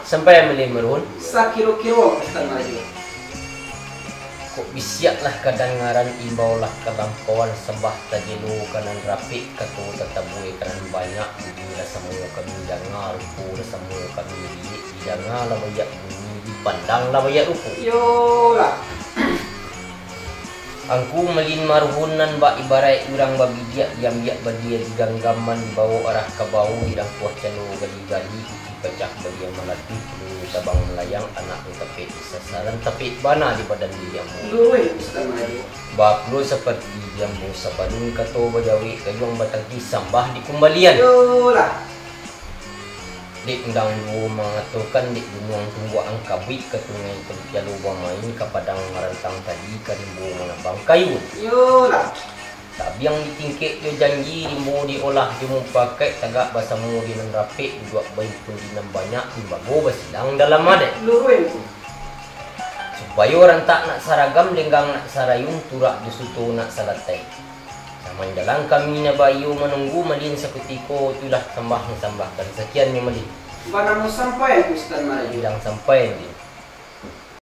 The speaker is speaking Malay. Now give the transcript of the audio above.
sampai meli merun. Sa kilo-kilo Ustaz Maju. Kok bisiak lah kadang ngaran imbau lah kelampauan sembah tajilu kanan rapi katu tetabui kanan banyak bunyi lah semua kami jangan rupu lah semua kami jangan lah banyak bunyi dipandang lah banyak rupu. Yo lah. Angku melin marhunan ba ibarat urang babidia yang biak badia diganggaman bawa arah ke bau hidang kuah canu gali-gali pecah bagian melatih tabang melayang anak tapi sasaran tapi bana di badan dia mu. Luwe Ustaz Maju. Baklo seperti jambu sabadun kato bajawi kayong batagi sambah di kumbalian. Yo lah. Di undang lu mengatakan di gunung tunggu angkabit ketungai terjalu main ke padang merentang tadi ke rimbu menabang kayu. Yo lah. Tapi yang ditingkik jo janji rimbu diolah jemu pakai tagak basamu di rapi dua bayi pun dinam banyak bago basilang dalam adet. Luwe. Supaya orang tak nak saragam lenggang nak sarayung turak jusutu nak salatai. Sama dalam kami na bayu menunggu malin sekutiko itulah tambah sambahkan sekian ni malin. Bana mo sampai Ustaz Maju. Bilang sampai ni.